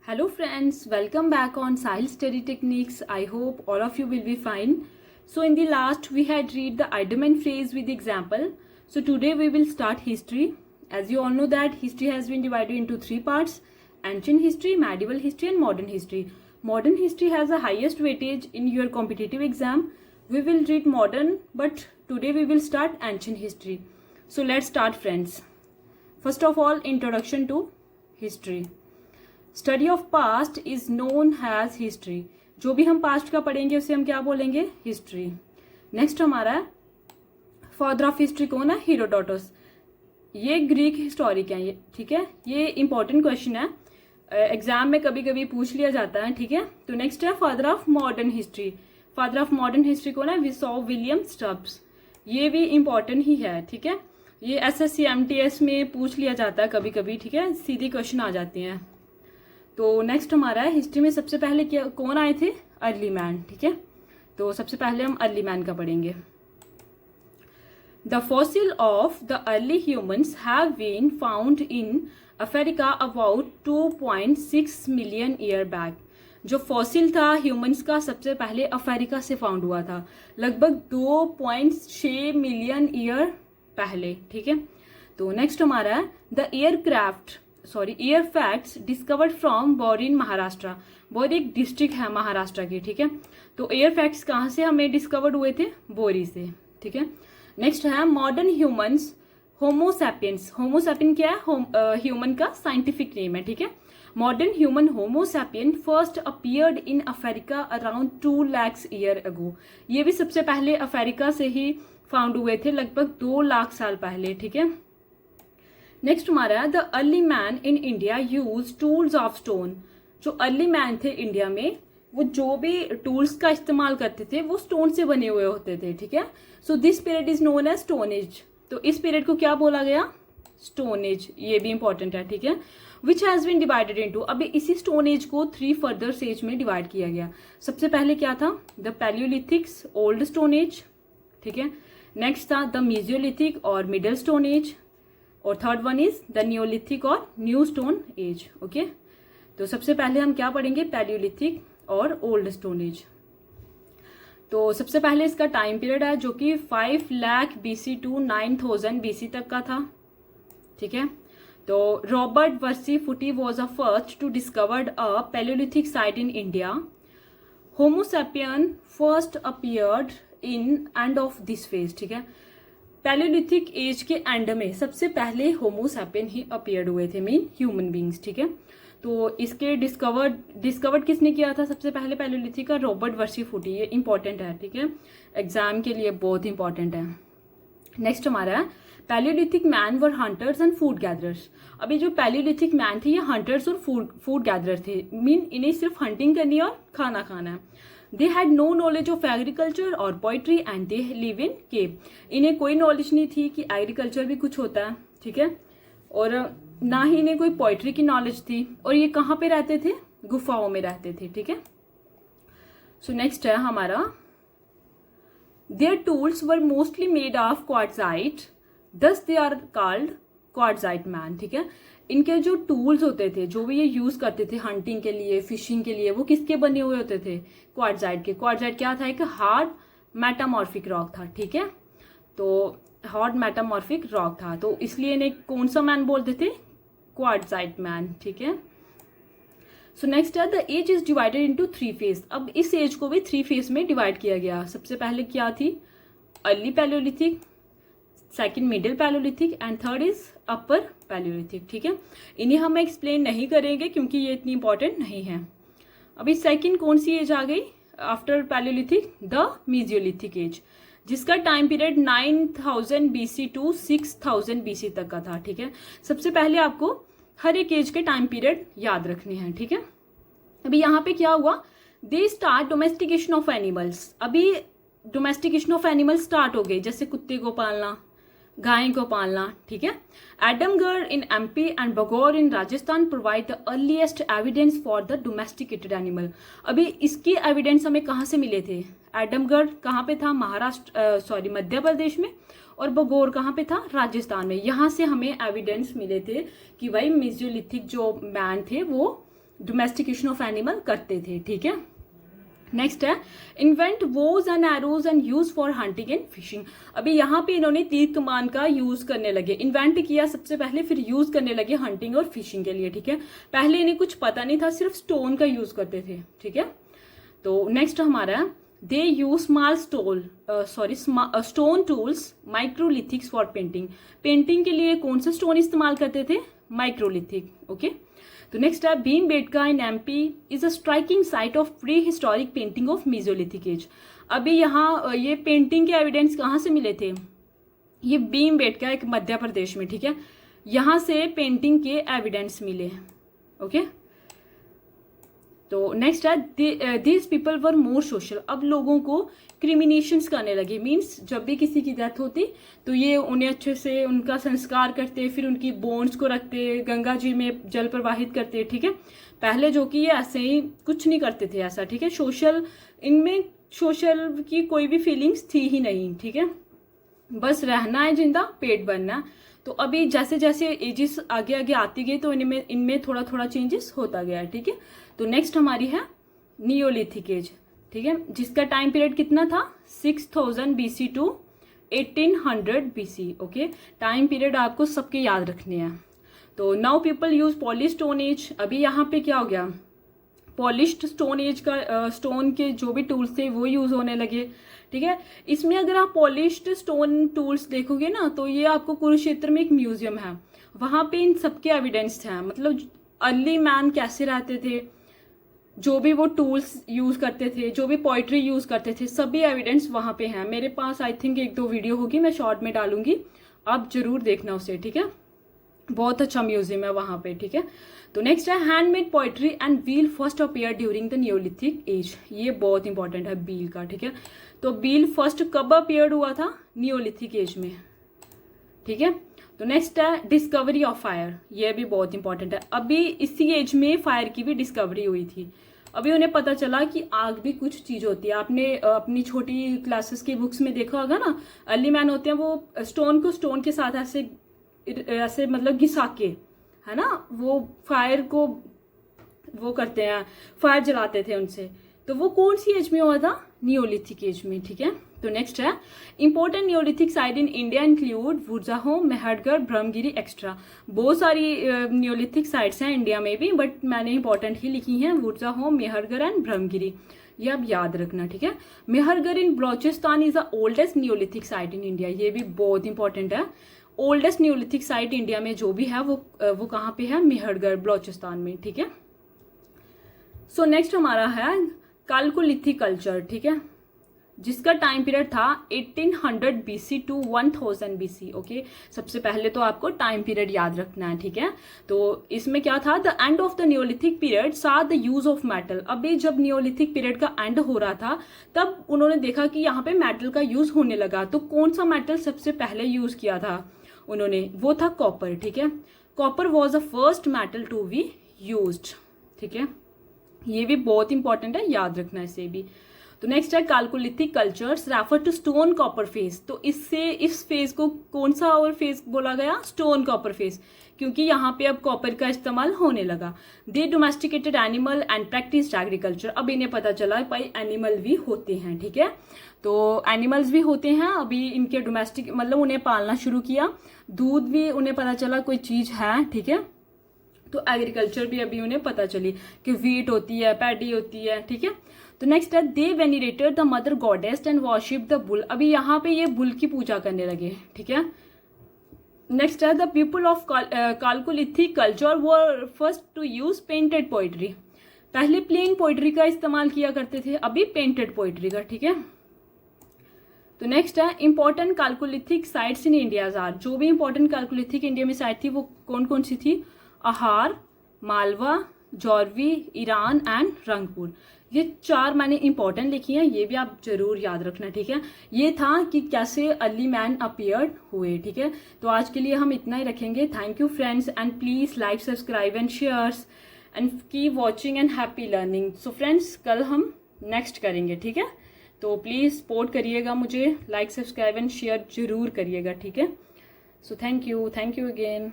Hello friends, welcome back on Sahil Study Techniques. I hope all of you will be fine. So in the last we had read the item and phrase with example. So today we will start history. As you all know that history has been divided into three parts: ancient history, medieval history and modern history. Modern history has the highest weightage in your competitive exam. We will read modern, but today we will start ancient history. So let's start friends. First of all, introduction to history. Study of past is known has history. जो भी हम past का पढ़ेंगे उसे हम क्या बोलेंगे? History. Next हमारा है फादर ऑफ हिस्ट्री कौन है? हेरोडोटस. ये ग्रीक हिस्टोरिक है, ये ठीक है. ये इंपॉर्टेंट क्वेश्चन है, एग्जाम में कभी कभी पूछ लिया जाता है, ठीक है. तो नेक्स्ट है father of modern history. Father of modern history कौन है? विसॉ विलियम स्टब्स. ये भी इंपॉर्टेंट ही है, ठीक है. ये SSC MTS में पूछ लिया जाता है कभी कभी, ठीक है. सीधे क्वेश्चन आ जाते हैं. तो नेक्स्ट हमारा है हिस्ट्री में सबसे पहले क्या कौन आए थे? अर्ली मैन, ठीक है. तो सबसे पहले हम अर्ली मैन का पढ़ेंगे. The fossil of the early humans have been found in Africa about 2.6 million year back. जो फॉसिल था ह्यूमंस का सबसे पहले अफ्रीका से फाउंड हुआ था, लगभग 2.6 मिलियन ईयर पहले, ठीक है. तो नेक्स्ट हमारा है the air facts discovered from boring Maharashtra. बोरी एक डिस्ट्रिक्ट है महाराष्ट्र की, ठीक है. तो एयर फैक्ट्स कहाँ से हमें डिस्कवर्ड हुए थे? बोरी से, ठीक है. नेक्स्ट है मॉडर्न ह्यूमंस होमोसैपियंस. होमोसैपियन क्या है? ह्यूमन का साइंटिफिक नेम है, ठीक है. Modern human homo sapien first appeared in Africa around 2 lakh year ago. ये भी सबसे पहले अफ्रीका से ही फाउंड हुए थे, लगभग 2 लाख साल पहले, ठीक है. नेक्स्ट हमारा the early man in India use tools of stone. जो अर्ली मैन थे इंडिया में, वो जो भी टूल्स का इस्तेमाल करते थे वो स्टोन से बने हुए होते थे, ठीक है. So this period is known as stone age. तो इस पीरियड को क्या बोला गया? Stone age. ये भी इंपॉर्टेंट है, ठीक है. Which has been divided into. अभी इसी स्टोन एज को 3 फर्दर स्टेज में डिवाइड किया गया. सबसे पहले क्या था? द पैलियोलिथिक्स ओल्ड स्टोन एज, ठीक है. नेक्स्ट था द मीजियोलिथिक और मिडिल स्टोन एज, और third one is the Neolithic और न्यू स्टोन एज. ओके, तो सबसे पहले हम क्या पढ़ेंगे? पैलियोलिथिक और ओल्ड स्टोन एज. तो सबसे पहले इसका टाइम पीरियड है जो कि 5 लाख BC टू 9000 BC तक का था, ठीक है. तो Robert Bruce Foote was a first to discovered a palaeolithic site in India. Homo sapien first appeared in end of this phase, ठीक है. पैलियोलिथिक एज के एंड में सबसे पहले होमोसैपियन ही अपीयर्ड हुए थे, मीन ह्यूमन बींग्स, ठीक है. तो इसके डिस्कवर्ड किसने किया था सबसे पहले पैलियोलिथिक का? रॉबर्ट वर्सी फुटी. ये इंपॉर्टेंट है, ठीक है, एग्जाम के लिए बहुत इंपॉर्टेंट है. नेक्स्ट हमारा है Palaeolithic man were hunters and food gatherers. अभी जो पैलियोलिथिक मैन थे ये हंटर्स और फूड गैदरर थे, मीन इन्हें सिर्फ हंटिंग करनी है और खाना खाना है. They had no knowledge of agriculture और poultry and they live in cave. इन्हें कोई नॉलेज नहीं थी कि एग्रीकल्चर भी कुछ होता है, ठीक है, और ना ही इन्हें कोई पोइट्री की नॉलेज थी. और ये कहाँ पे रहते थे? गुफाओं में रहते थे, ठीक है. सो नेक्स्ट है हमारा their tools were mostly made of quartzite, thus they are called quartzite man, ठीक है. इनके जो टूल्स होते थे, जो भी ये यूज करते थे हंटिंग के लिए, फिशिंग के लिए, वो किसके बने हुए होते थे? क्वार्ट्जाइट के. क्वार्ट्जाइट क्या था? एक हार्ड मेटामॉर्फिक रॉक था, ठीक है. तो हार्ड मेटामॉर्फिक रॉक था, तो इसलिए इन्हें कौन सा मैन बोलते थे? क्वार्ट्जाइट मैन, ठीक है. सो नेक्स्ट है the age is divided into 3 phase. अब इस एज को भी 3 फेज में डिवाइड किया गया. सबसे पहले क्या थी? Early Palaeolithic, second middle Palaeolithic and third is upper Palaeolithic, ठीक है. इन्हें हम एक्सप्लेन नहीं करेंगे क्योंकि ये इतनी इंपॉर्टेंट नहीं है. अभी सेकंड कौन सी एज आ गई after Palaeolithic? The Mesolithic age, जिसका time period 9000 BC to 6000 BC तक का था, ठीक है. सबसे पहले आपको हर एक एज के टाइम पीरियड याद रखने हैं, ठीक है. अभी यहाँ पे क्या हुआ? They start domestication of animals. अभी डोमेस्टिकेशन ऑफ एनिमल्स स्टार्ट हो गई, जैसे कुत्ते को पालना, गाय को पालना, ठीक है. Adamgarh in MP and Bagor in Rajasthan provide the earliest evidence for the domesticated animal. अभी इसकी एविडेंस हमें कहाँ से मिले थे? एडमगढ़ कहाँ पे था? मध्य प्रदेश में. और बगौर कहाँ पे था? राजस्थान में. यहाँ से हमें एविडेंस मिले थे कि भाई मेसोलिथिक जो मैन थे वो डोमेस्टिकेशन ऑफ एनिमल करते थे, ठीक है। नेक्स्ट है invent Bhoj and arrows and use for hunting and fishing. अभी यहाँ पे इन्होंने तीर कमान का यूज करने लगे, इन्वेंट किया सबसे पहले, फिर यूज करने लगे हंटिंग और फिशिंग के लिए, ठीक है। पहले इन्हें कुछ पता नहीं था, सिर्फ स्टोन का यूज करते थे, ठीक है। तो नेक्स्ट हमारा है they use stone tools microlithics for painting. Painting के लिए कौन सा स्टोन इस्तेमाल करते थे? Microlithic, okay. तो नेक्स्ट है Bhimbetka in MP is a striking site of pre historic painting of Mesolithic as. अभी यहाँ ये पेंटिंग के एविडेंस कहाँ से मिले थे? ये भीमबेटका एक मध्य प्रदेश में, ठीक है, यहाँ से पेंटिंग के एविडेंस मिले, ओके। तो नेक्स्ट है these people were more social. अब लोगों को क्रिमिनेशंस करने लगे, मीन्स जब भी किसी की डेथ होती तो ये उन्हें अच्छे से उनका संस्कार करते, फिर उनकी बोन्स को रखते, गंगा जी में जल प्रवाहित करते, ठीक है। पहले जो कि ये ऐसे ही कुछ नहीं करते थे ऐसा, ठीक है। इनमें सोशल की कोई भी फीलिंग्स थी ही नहीं, ठीक है। बस रहना है जिंदा, पेट भरना है। तो अभी जैसे जैसे एजेस आगे आगे आती गई तो इनमें थोड़ा थोड़ा चेंजेस होता गया, ठीक है। तो नेक्स्ट हमारी है नियोलिथिक एज, ठीक है, जिसका टाइम पीरियड कितना था? 6000 BC to 1800 BC, okay. Time period आपको सबके याद रखने हैं। तो now people use polish stone age. अभी यहाँ पे क्या हो गया? पॉलिश्ड स्टोन एज का स्टोन के जो भी टूल्स थे वो यूज होने लगे, ठीक है। इसमें अगर आप पॉलिश्ड स्टोन टूल्स देखोगे ना तो ये आपको कुरुक्षेत्र में एक म्यूजियम है, वहां पे इन सबके एविडेंस हैं, मतलब अर्ली मैन कैसे रहते थे, जो भी वो टूल्स यूज करते थे, जो भी पोइट्री यूज करते थे, सभी एविडेंस वहां पे हैं। मेरे पास आई थिंक 1-2 वीडियो होगी, मैं शॉर्ट में डालूंगी, आप जरूर देखना उसे, ठीक है। बहुत अच्छा म्यूजियम है वहां पे, ठीक है। तो नेक्स्ट है handmade pottery and bead first appear during the Neolithic age. ये बहुत इंपॉर्टेंट है बील का, ठीक है। तो बील फर्स्ट कब अपीयर हुआ था? नियोलिथिक एज में, ठीक है। तो नेक्स्ट है डिस्कवरी ऑफ फायर। ये भी बहुत इंपॉर्टेंट है। अभी इसी एज में फायर की भी डिस्कवरी हुई थी। अभी उन्हें पता चला कि आग भी कुछ चीज होती है। आपने अपनी छोटी क्लासेस की बुक्स में देखा होगा ना, अर्ली मैन होते हैं वो स्टोन को स्टोन के साथ ऐसे मतलब घिसा के, है ना, वो फायर को वो करते हैं, फायर जलाते थे उनसे। तो वो कौन सी एज में हुआ था? नियोलिथिक एज में, ठीक है। तो नेक्स्ट है important neolithic site in India include Burzahom, Mehrgarh, Brahmagiri extra. बहुत सारी नियोलिथिक साइट्स हैं इंडिया में भी, बट मैंने इंपॉर्टेंट ही लिखी हैं, वुरजाहोम, मेहरगढ़ एंड ब्रह्मगिरी। ये आप याद रखना, ठीक है। Mehrgarh in Baluchistan is the oldest neolithic site in India. ये भी बहुत इंपॉर्टेंट है। ओल्डेस्ट नियोलिथिक साइट इंडिया में जो भी है वो कहाँ पे है? मेहरगढ़, बलोचिस्तान में, ठीक है। सो नेक्स्ट हमारा है कैलकोलिथिक कल्चर, ठीक है, जिसका टाइम पीरियड था 1800 BC टू 1000 BC, ओके। सबसे पहले तो आपको टाइम पीरियड याद रखना है, ठीक है। तो इसमें क्या था? The end of the Neolithic period सा द यूज ऑफ मेटल। अभी जब नियोलिथिक पीरियड का एंड हो रहा था तब उन्होंने देखा कि यहाँ पे मेटल का यूज होने लगा। तो कौन सा मेटल सबसे पहले यूज किया था उन्होंने? वो था कॉपर, ठीक है। Copper was the first metal to be used, ठीक है। ये भी बहुत इंपॉर्टेंट है, याद रखना इसे भी। तो नेक्स्ट है Chalcolithic cultures refer to stone copper phase. तो इससे इस फेस को कौन सा और फेस बोला गया? स्टोन कॉपर फेस, क्योंकि यहाँ पे अब कॉपर का इस्तेमाल होने लगा। They domesticated animal and practised agriculture. अब इन्हें पता चला भाई एनिमल भी होते हैं, ठीक है। तो एनिमल्स भी होते हैं, अभी इनके डोमेस्टिक मतलब उन्हें पालना शुरू किया। दूध भी उन्हें पता चला कोई चीज है, ठीक है। तो एग्रीकल्चर भी अभी उन्हें पता चली कि वीट होती है, पैडी होती है, ठीक है। तो नेक्स्ट है they venerated the mother goddess and worship the bull. अभी यहाँ पे ये बुल की पूजा करने लगे, ठीक है। नेक्स्ट है the people of Chalcolithic culture were first to use painted pottery. पहले प्लेन पोइट्री का इस्तेमाल किया करते थे, अभी पेंटेड पोइट्री का, ठीक है। तो नेक्स्ट है important Chalcolithic sites in India are. जो भी इंपॉर्टेंट कैलकोलिथिक इंडिया में साइट थी वो कौन कौन सी थी? Ahar, Malwa, Jorwe, Iran and Rangpur. ये 4 मैंने इंपॉर्टेंट लिखी हैं, ये भी आप जरूर याद रखना, ठीक है। ये था कि कैसे अर्ली मैन अपीयर्ड हुए, ठीक है। तो आज के लिए हम इतना ही रखेंगे। Thank you friends and please like, subscribe and shares and keep watching and happy learning. So friends कल हम नेक्स्ट करेंगे, ठीक है। तो प्लीज सपोर्ट करिएगा मुझे, लाइक, सब्सक्राइब एंड शेयर जरूर करिएगा, ठीक है। So thank you again.